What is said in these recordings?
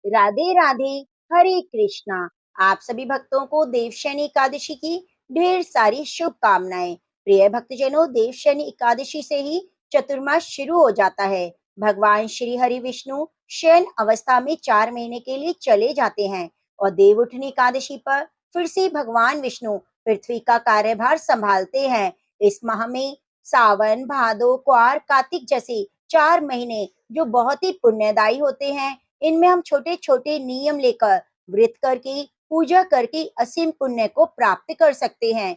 राधे राधे। हरे कृष्णा। आप सभी भक्तों को देवशयनी एकादशी की ढेर सारी शुभकामनाएं। प्रिय भक्तजनों, देवशयनी एकादशी से ही चतुर्मास शुरू हो जाता है। भगवान श्री हरि विष्णु शयन अवस्था में 4 महीने के लिए चले जाते हैं और देव उठनी एकादशी पर फिर से भगवान विष्णु पृथ्वी का कार्यभार संभालते हैं। इस माह में सावन, भादो, क्वार, कार्तिक जैसे 4 महीने जो बहुत ही पुण्यदायी होते हैं, इनमें हम छोटे छोटे नियम लेकर व्रत करके पूजा करके असीम पुण्य को प्राप्त कर सकते हैं।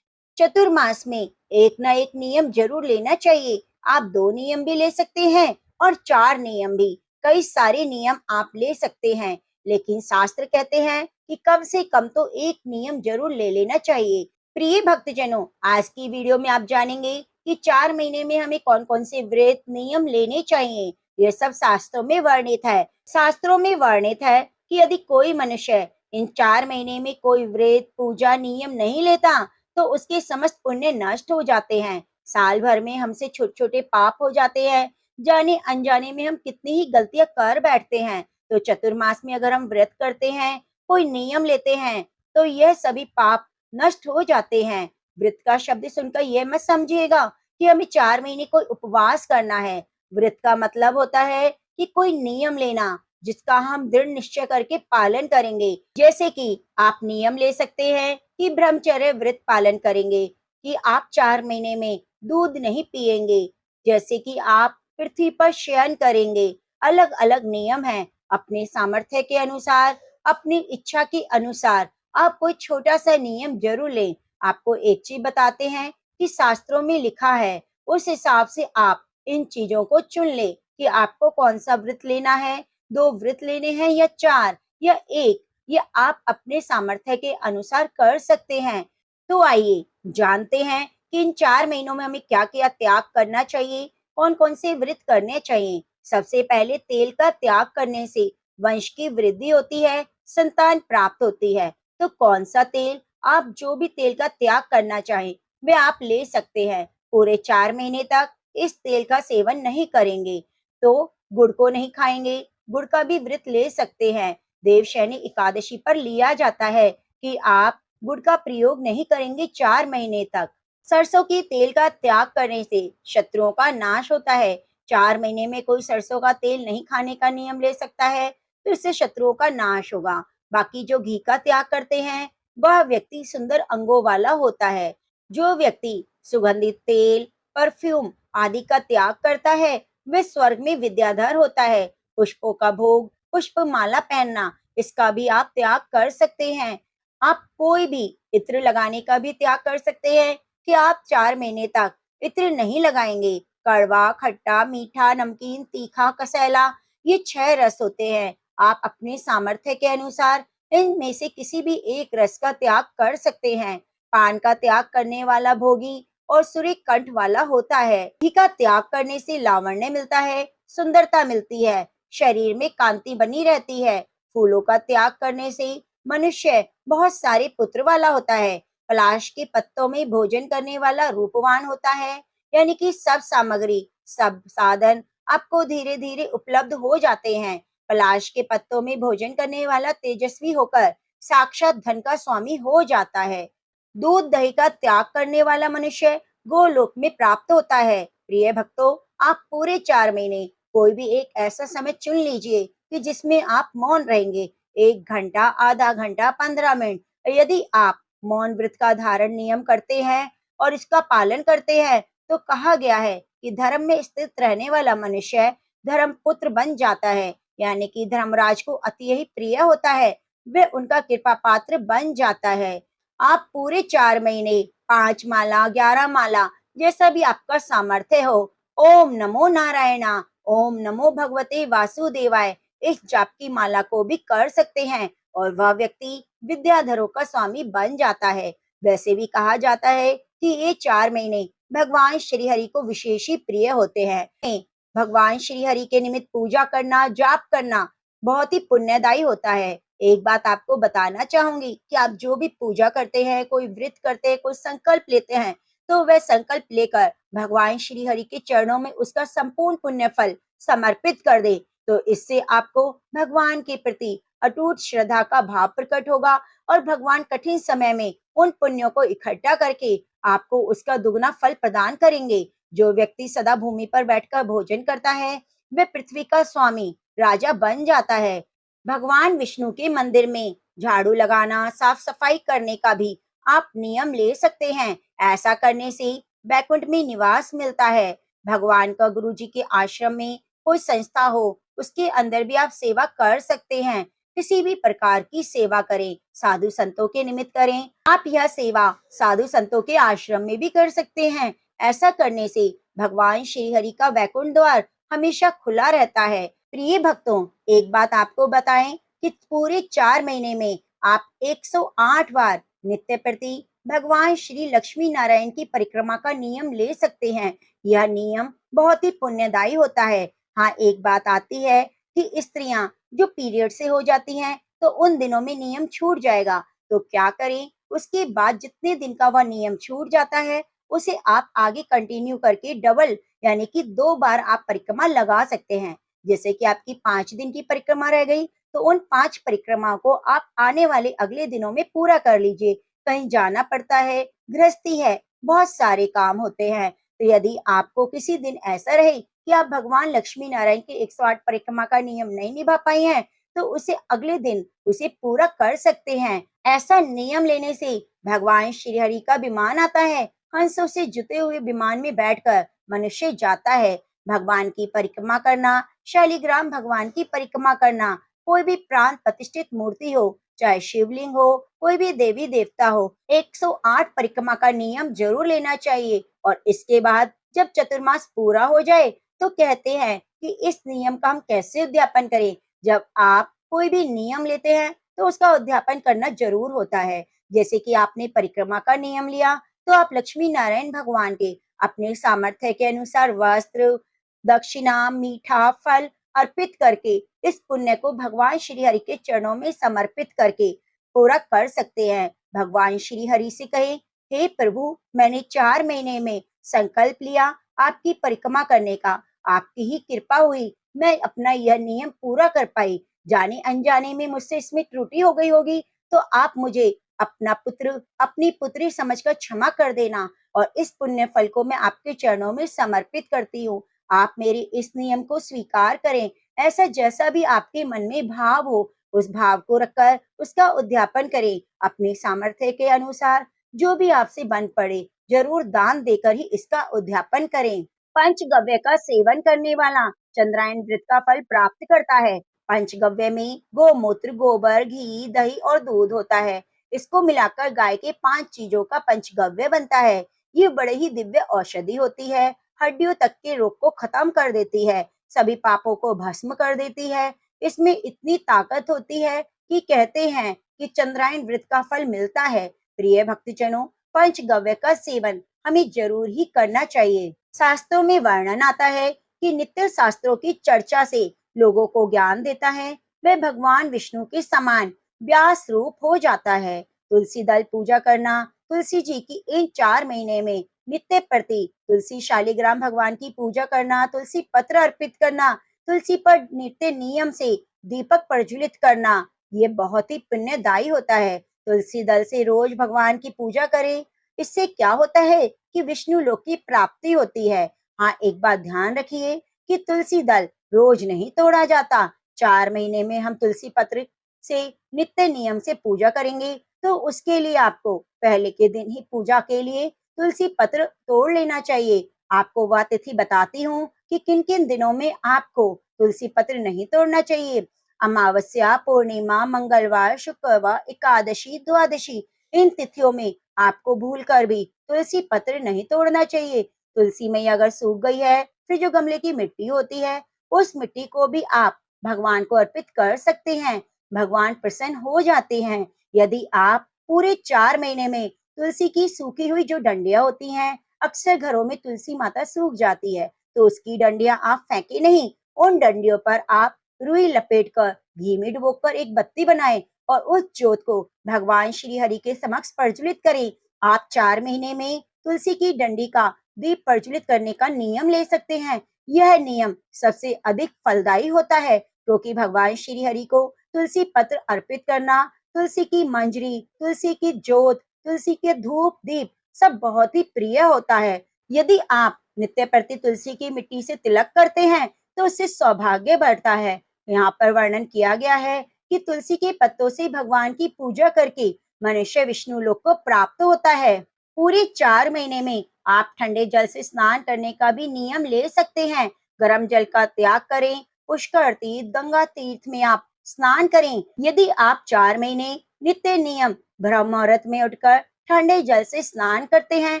चतुर्मास में एक ना एक नियम जरूर लेना चाहिए। आप 2 नियम भी ले सकते हैं और 4 नियम भी। कई सारे नियम आप ले सकते हैं, लेकिन शास्त्र कहते हैं कि कम से कम तो एक नियम जरूर ले लेना चाहिए। प्रिय भक्तजनों, आज की वीडियो में आप जानेंगे कि 4 महीने में हमें कौन कौन से व्रत नियम लेने चाहिए। यह सब शास्त्रों में वर्णित है। शास्त्रों में वर्णित है कि यदि कोई मनुष्य इन 4 महीने में कोई व्रत पूजा नियम नहीं लेता तो उसके समस्त पुण्य नष्ट हो जाते हैं। साल भर में हमसे छोटे छोटे पाप हो जाते हैं। जाने अनजाने में हम कितनी ही गलतियां कर बैठते हैं। तो चतुर्मास में अगर हम व्रत करते हैं, कोई नियम लेते हैं, तो यह सभी पाप नष्ट हो जाते हैं। व्रत का शब्द सुनकर यह मत समझिएगा कि हमें 4 महीने कोई उपवास करना है। व्रत का मतलब होता है कि कोई नियम लेना जिसका हम दृढ़ निश्चय करके पालन करेंगे। जैसे कि आप नियम ले सकते हैं कि ब्रह्मचर्य व्रत पालन करेंगे, कि आप 4 महीने में दूध नहीं पिएंगे, जैसे कि आप पृथ्वी पर शयन करेंगे। अलग अलग नियम हैं। अपने सामर्थ्य के अनुसार, अपनी इच्छा के अनुसार आप कोई छोटा सा नियम जरूर लें। आपको एक चीज बताते हैं कि शास्त्रों में लिखा है, उस हिसाब से आप इन चीजों को चुन ले कि आपको कौन सा व्रत लेना है। 2 व्रत लेने हैं या 4 या 1, ये आप अपने सामर्थ्य के अनुसार कर सकते हैं। तो आइए जानते हैं कि इन 4 महीनों में हमें क्या क्या त्याग करना चाहिए, कौन कौन से व्रत करने चाहिए। सबसे पहले तेल का त्याग करने से वंश की वृद्धि होती है, संतान प्राप्त होती है। तो कौन सा तेल, आप जो भी तेल का त्याग करना चाहें वे आप ले सकते हैं। पूरे 4 महीने तक इस तेल का सेवन नहीं करेंगे। तो गुड़ को नहीं खाएंगे, गुड़ का भी व्रत ले सकते हैं। देवशयनी एकादशी पर लिया जाता है कि आप गुड़ का प्रयोग नहीं करेंगे 4 महीने तक। सरसों के तेल का त्याग करने से शत्रुओं का नाश होता है। 4 महीने में कोई सरसों का तेल नहीं खाने का नियम ले सकता है, तो इससे शत्रुओं का नाश होगा। बाकी जो घी का त्याग करते हैं वह व्यक्ति सुंदर अंगों वाला होता है। जो व्यक्ति सुगंधित तेल, परफ्यूम आदि का त्याग करता है वह स्वर्ग में विद्याधर होता है। पुष्पों का भोग, पुष्प माला पहनना, इसका भी आप त्याग कर सकते हैं। आप कोई भी इत्र लगाने का भी त्याग कर सकते हैं कि आप 4 महीने तक इत्र नहीं लगाएंगे। कड़वा, खट्टा, मीठा, नमकीन, तीखा, कसैला, ये 6 रस होते हैं। आप अपने सामर्थ्य के अनुसार इनमें से किसी भी एक रस का त्याग कर सकते हैं। पान का त्याग करने वाला भोगी और सूर्य कंठ वाला होता है। घी का त्याग करने से लावण्य मिलता है, सुंदरता मिलती है, शरीर में कांति बनी रहती है। फूलों का त्याग करने से मनुष्य बहुत सारे पुत्र वाला होता है। पलाश के पत्तों में भोजन करने वाला रूपवान होता है। यानी कि सब सामग्री, सब साधन आपको धीरे धीरे उपलब्ध हो जाते हैं। पलाश के पत्तों में भोजन करने वाला तेजस्वी होकर साक्षात धन का स्वामी हो जाता है। दूध दही का त्याग करने वाला मनुष्य गोलोक में प्राप्त होता है। प्रिय भक्तों, आप पूरे 4 महीने कोई भी एक ऐसा समय चुन लीजिए कि जिसमें आप मौन रहेंगे। 1 घंटा, आधा घंटा, 15 मिनट। यदि आप मौन व्रत का धारण नियम करते हैं और इसका पालन करते हैं तो कहा गया है कि धर्म में स्थित रहने वाला मनुष्य धर्म पुत्र बन जाता है। यानी कि धर्मराज को अति ही प्रिय होता है, वह उनका कृपा पात्र बन जाता है। आप पूरे 4 महीने 5 माला, 11 माला, जैसा भी आपका सामर्थ्य हो, ओम नमो नारायणा, ओम नमो भगवते वासुदेवाय, इस जाप की माला को भी कर सकते हैं और वह व्यक्ति विद्याधरों का स्वामी बन जाता है। वैसे भी कहा जाता है कि ये 4 महीने भगवान श्री हरि को विशेष ही प्रिय होते हैं। भगवान श्री हरि के निमित्त पूजा करना, जाप करना बहुत ही पुण्यदायी होता है। एक बात आपको बताना चाहूंगी कि आप जो भी पूजा करते हैं, कोई व्रत करते हैं, कोई संकल्प लेते हैं, तो वह संकल्प लेकर भगवान श्री हरि के चरणों में उसका संपूर्ण पुण्य फल समर्पित कर दे। तो इससे आपको भगवान के प्रति अटूट श्रद्धा का भाव प्रकट होगा और भगवान कठिन समय में उन पुण्यों को इकट्ठा करके आपको उसका दुगना फल प्रदान करेंगे। जो व्यक्ति सदा भूमि पर बैठकर भोजन करता है, वह पृथ्वी का स्वामी राजा बन जाता है। भगवान विष्णु के मंदिर में झाड़ू लगाना, साफ सफाई करने का भी आप नियम ले सकते हैं। ऐसा करने से बैकुंठ में निवास मिलता है। भगवान का गुरु जी के आश्रम में कोई संस्था हो, उसके अंदर भी आप सेवा कर सकते हैं। किसी भी प्रकार की सेवा करें, साधु संतों के निमित्त करें। आप यह सेवा साधु संतों के आश्रम में भी कर सकते हैं। ऐसा करने से भगवान श्री हरि का वैकुंठ द्वार हमेशा खुला रहता है। प्रिय भक्तों, एक बात आपको बताएं कि पूरे 4 महीने में आप 108 बार नित्य प्रति भगवान श्री लक्ष्मी नारायण की परिक्रमा का नियम ले सकते हैं। यह नियम बहुत ही पुण्यदायी होता है। हाँ, एक बात आती है कि स्त्रियां जो पीरियड से हो जाती हैं, तो उन दिनों में नियम छूट जाएगा। तो क्या करें, उसके बाद जितने दिन का वह नियम छूट जाता है, उसे आप आगे कंटिन्यू करके डबल यानी कि 2 बार आप परिक्रमा लगा सकते हैं। जैसे कि आपकी 5 दिन की परिक्रमा रह गई, तो उन 5 परिक्रमाओं को आप आने वाले अगले दिनों में पूरा कर लीजिए। कहीं जाना पड़ता है, गृहस्थी है, बहुत सारे काम होते हैं। तो यदि आपको किसी दिन ऐसा रहे कि आप भगवान लक्ष्मी नारायण के 108 परिक्रमा का नियम नहीं निभा पाए हैं, तो उसे अगले दिन उसे पूरा कर सकते हैं। ऐसा नियम लेने से भगवान श्री हरि का विमान आता है। हंसों से जुते हुए विमान में बैठकर मनुष्य जाता है। भगवान की परिक्रमा करना, शालिग्राम भगवान की परिक्रमा करना, कोई भी प्राण प्रतिष्ठित मूर्ति हो, चाहे शिवलिंग हो, कोई भी देवी देवता हो, 108 परिक्रमा का नियम जरूर लेना चाहिए। और इसके बाद जब चतुर्मास पूरा हो जाए, तो कहते हैं कि इस नियम का हम कैसे उद्यापन करें। जब आप कोई भी नियम लेते हैं, तो उसका उद्यापन करना जरूर होता है। जैसे कि आपने परिक्रमा का नियम लिया, तो आप लक्ष्मी नारायण भगवान के अपने सामर्थ्य के अनुसार वस्त्र, दक्षिणा, मीठा, फल अर्पित करके इस पुण्य को भगवान श्री हरि के चरणों में समर्पित करके पूरा कर सकते हैं। भगवान श्री हरि से कहें, हे प्रभु, मैंने 4 महीने में संकल्प लिया आपकी परिक्रमा करने का। आपकी ही कृपा हुई, मैं अपना यह नियम पूरा कर पाई। जाने अनजाने में मुझसे इसमें त्रुटि हो गई होगी, तो आप मुझे अपना पुत्र, अपनी पुत्री समझकर क्षमा कर देना और इस पुण्य फल को मैं आपके चरणों में समर्पित करती हूँ। आप मेरे इस नियम को स्वीकार करें। ऐसा जैसा भी आपके मन में भाव हो, उस भाव को रखकर उसका उद्यापन करें। अपने सामर्थ्य के अनुसार जो भी आपसे बन पड़े, जरूर दान देकर ही इसका उद्यापन करें। पंचगव्य का सेवन करने वाला चंद्रायन व्रत का फल प्राप्त करता है। पंचगव्य में गोमूत्र, गोबर, घी, दही और दूध होता है। इसको मिलाकर गाय के 5 चीजों का पंचगव्य बनता है। ये बड़े ही दिव्य औषधि होती है। हड्डियों तक के रोग को खत्म कर देती है, सभी पापों को भस्म कर देती है। इसमें इतनी ताकत होती है कि कहते हैं कि चंद्रायन व्रत का फल मिलता है। प्रिय भक्तजनों, पंचगव्य का सेवन हमें जरूर ही करना चाहिए। शास्त्रों में वर्णन आता है कि नित्य शास्त्रों की चर्चा से लोगों को ज्ञान देता है, वह भगवान विष्णु के समान व्यास रूप हो जाता है। तुलसी दल पूजा करना, तुलसी जी की इन 4 महीने में नित्य प्रति तुलसी शालिग्राम भगवान की पूजा करना, तुलसी पत्र अर्पित करना, तुलसी पर नित्य नियम से दीपक प्रज्वलित करना, ये बहुत ही पुण्यदायी होता है। तुलसी दल से रोज भगवान की पूजा करें। इससे क्या होता है कि विष्णु लोक की प्राप्ति होती है। हाँ, एक बात ध्यान रखिए कि तुलसी दल रोज नहीं तोड़ा जाता। 4 महीने में हम तुलसी पत्र से नित्य नियम से पूजा करेंगे, तो उसके लिए आपको पहले के दिन ही पूजा के लिए तुलसी पत्र तोड़ लेना चाहिए। आपको वह तिथि बताती हूँ कि किन किन दिनों में आपको तुलसी पत्र नहीं तोड़ना चाहिए। अमावस्या, पूर्णिमा, मंगलवार, शुक्रवार, एकादशी, द्वादशी, इन तिथियों में आपको भूलकर भी तुलसी पत्र नहीं तोड़ना चाहिए। तुलसी मैया अगर सूख गई है, फिर जो गमले की मिट्टी होती है, उस मिट्टी को भी आप भगवान को अर्पित कर सकते हैं। भगवान प्रसन्न हो जाते हैं। यदि आप पूरे 4 महीने में तुलसी की सूखी हुई जो डंडियां होती हैं, अक्सर घरों में तुलसी माता सूख जाती है, तो उसकी डंडियां आप फेंके नहीं। उन डंडियों पर आप रुई लपेटकर घी में डुबोकर एक बत्ती बनाएं और उस ज्योत को भगवान श्री हरि के समक्ष प्रज्वलित करें। आप 4 महीने में तुलसी की डंडी का दीप प्रज्वलित करने का नियम ले सकते हैं। यह नियम सबसे अधिक फलदायी होता है क्योंकि भगवान श्री हरि को तुलसी पत्र अर्पित करना, तुलसी की मंजरी, तुलसी की जोत, तुलसी के धूप दीप सब बहुत ही प्रिय होता है। यदि आप नित्य प्रति तुलसी की मिट्टी से तिलक करते हैं तो उससे सौभाग्य बढ़ता है। यहाँ पर वर्णन किया गया है कि तुलसी के पत्तों से भगवान की पूजा करके मनुष्य विष्णु लोक को प्राप्त होता है। पूरे 4 महीने में आप ठंडे जल से स्नान करने का भी नियम ले सकते हैं। गर्म जल का त्याग करें। पुष्कर तीर्थ, गंगा तीर्थ में आप स्नान करें। यदि आप 4 महीने नित्य नियम ब्रह्म मुहूर्त में उठकर ठंडे जल से स्नान करते हैं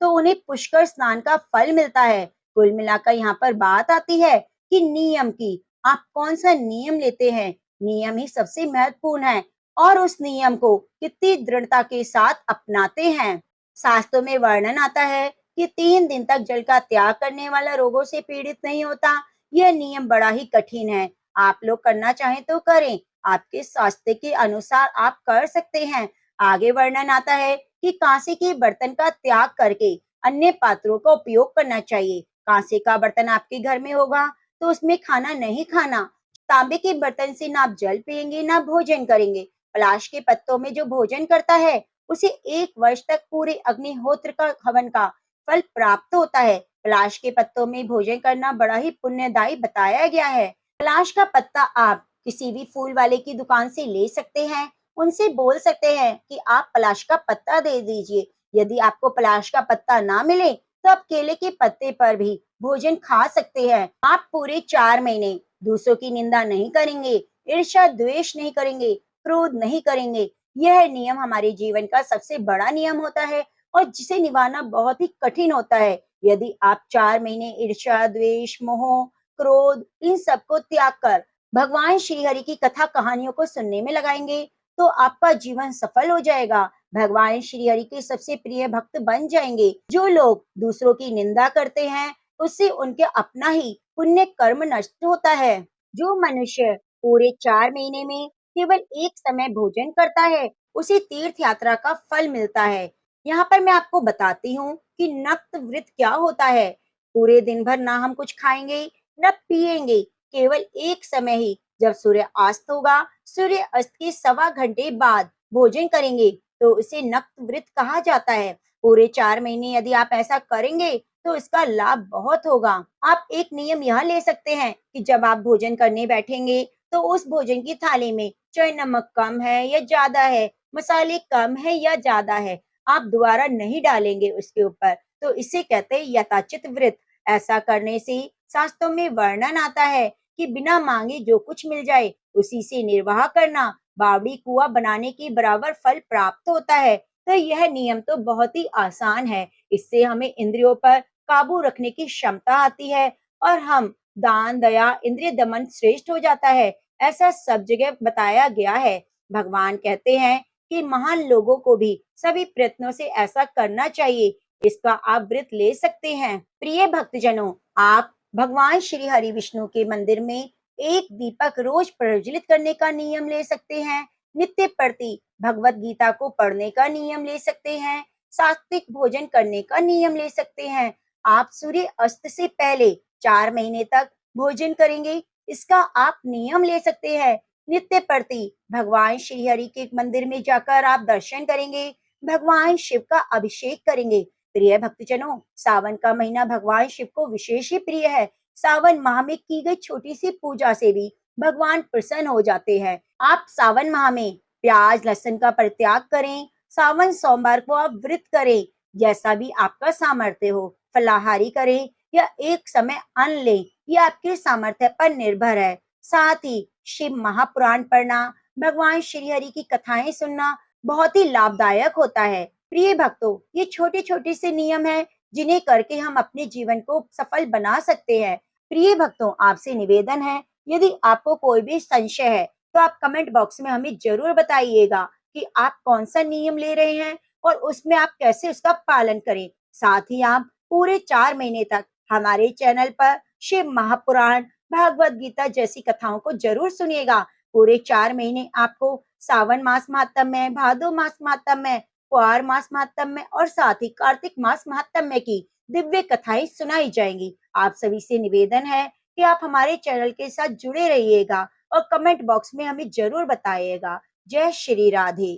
तो उन्हें पुष्कर स्नान का फल मिलता है। कुल मिलाकर यहाँ पर बात आती है कि नियम की आप कौन सा नियम लेते हैं, नियम ही सबसे महत्वपूर्ण है और उस नियम को कितनी दृढ़ता के साथ अपनाते हैं। शास्त्रों में वर्णन आता है कि 3 दिन तक जल का त्याग करने वाला रोगों से पीड़ित नहीं होता। यह नियम बड़ा ही कठिन है। आप लोग करना चाहें तो करें, आपके स्वास्थ्य के अनुसार आप कर सकते हैं। आगे वर्णन आता है कि कांसे के बर्तन का त्याग करके अन्य पात्रों का उपयोग करना चाहिए। कांसे का बर्तन आपके घर में होगा तो उसमें खाना नहीं खाना। तांबे के बर्तन से ना आप जल पिएंगे ना भोजन करेंगे। पलाश के पत्तों में जो भोजन करता है उसे 1 वर्ष तक पूरे अग्निहोत्र का हवन का फल प्राप्त होता है। पलाश के पत्तों में भोजन करना बड़ा ही पुण्यदायी बताया गया है। पलाश का पत्ता आप किसी भी फूल वाले की दुकान से ले सकते हैं। उनसे बोल सकते हैं कि आप पलाश का पत्ता दे दीजिए। यदि आपको पलाश का पत्ता ना मिले तो आप केले के पत्ते पर भी भोजन खा सकते हैं। आप पूरे 4 महीने दूसरों की निंदा नहीं करेंगे, ईर्ष्या द्वेष नहीं करेंगे, क्रोध नहीं करेंगे। यह नियम हमारे जीवन का सबसे बड़ा नियम होता है और जिसे निभाना बहुत ही कठिन होता है। यदि आप 4 महीने ईर्ष्या, द्वेष, मोह, क्रोध इन सबको त्याग कर भगवान श्री हरि की कथा कहानियों को सुनने में लगाएंगे तो आपका जीवन सफल हो जाएगा। भगवान श्री हरि के सबसे प्रिय भक्त बन जाएंगे। जो लोग दूसरों की निंदा करते हैं उससे उनके अपना ही पुण्य कर्म नष्ट होता है। जो मनुष्य पूरे 4 महीने में केवल एक समय भोजन करता है उसे तीर्थ यात्रा का फल मिलता है। यहाँ पर मैं आपको बताती हूँ कि नक्त व्रत क्या होता है। पूरे दिन भर ना हम कुछ खाएंगे न पिएंगे, केवल एक समय ही जब सूर्य अस्त होगा, सूर्य अस्त के 1.25 घंटे बाद भोजन करेंगे तो उसे नक्त व्रत कहा जाता है। पूरे 4 महीने यदि आप ऐसा करेंगे तो इसका लाभ बहुत होगा। आप एक नियम यह ले सकते हैं कि जब आप भोजन करने बैठेंगे तो उस भोजन की थाली में चाहे नमक कम है या ज्यादा है, मसाले कम है या ज्यादा है, आप दोबारा नहीं डालेंगे उसके ऊपर। तो इसे कहते हैं यथाचित व्रत। ऐसा करने से शास्त्रों में वर्णन आता है कि बिना मांगे जो कुछ मिल जाए उसी से निर्वाह करना बावड़ी कुआं बनाने के बराबर फल प्राप्त होता है। तो यह नियम तो बहुत ही आसान है। इससे हमें इंद्रियों पर काबू रखने की क्षमता आती है और हम दान, दया, इंद्रिय दमन श्रेष्ठ हो जाता है। ऐसा सब जगह बताया गया है। भगवान कहते हैं कि महान लोगों को भी सभी प्रयत्नों से ऐसा करना चाहिए। इसका आप व्रत ले सकते हैं। प्रिय भक्तजनों, आप भगवान श्री हरि विष्णु के मंदिर में एक दीपक रोज प्रज्वलित करने का नियम ले सकते हैं। नित्य प्रति भगवत गीता को पढ़ने का नियम ले सकते हैं। सात्विक भोजन करने का नियम ले सकते हैं। आप सूर्य अस्त से पहले 4 महीने तक भोजन करेंगे, इसका आप नियम ले सकते हैं। नित्य प्रति भगवान श्री हरि के मंदिर में जाकर आप दर्शन करेंगे, भगवान शिव का अभिषेक करेंगे। प्रिय भक्तजनों, सावन का महीना भगवान शिव को विशेष ही प्रिय है। सावन माह में की गई छोटी सी पूजा से भी भगवान प्रसन्न हो जाते हैं। आप सावन माह में प्याज लहसुन का परित्याग करें। सावन सोमवार को आप व्रत करें, जैसा भी आपका सामर्थ्य हो। फलाहारी करें या एक समय अन्न लें, ये आपके सामर्थ्य पर निर्भर है। साथ ही शिव महापुराण पढ़ना, भगवान श्री हरि की कथाएं सुनना बहुत ही लाभदायक होता है। प्रिय भक्तों, ये छोटे छोटे से नियम है जिन्हें करके हम अपने जीवन को सफल बना सकते हैं। प्रिय भक्तों, आपसे निवेदन है, यदि आपको कोई भी संशय है तो आप कमेंट बॉक्स में हमें जरूर बताइएगा कि आप कौन सा नियम ले रहे हैं और उसमें आप कैसे उसका पालन करें। साथ ही आप पूरे 4 महीने तक हमारे चैनल पर शिव महापुराण, भगवत गीता जैसी कथाओं को जरूर सुनिएगा। पूरे 4 महीने आपको सावन मास महात्म्य, भादो मास महात्म्य, कुआर मास महात्म्य और साथ ही कार्तिक मास महात्म्य की दिव्य कथाएं सुनाई जाएंगी। आप सभी से निवेदन है कि आप हमारे चैनल के साथ जुड़े रहिएगा और कमेंट बॉक्स में हमें जरूर बताइएगा। जय श्री राधे।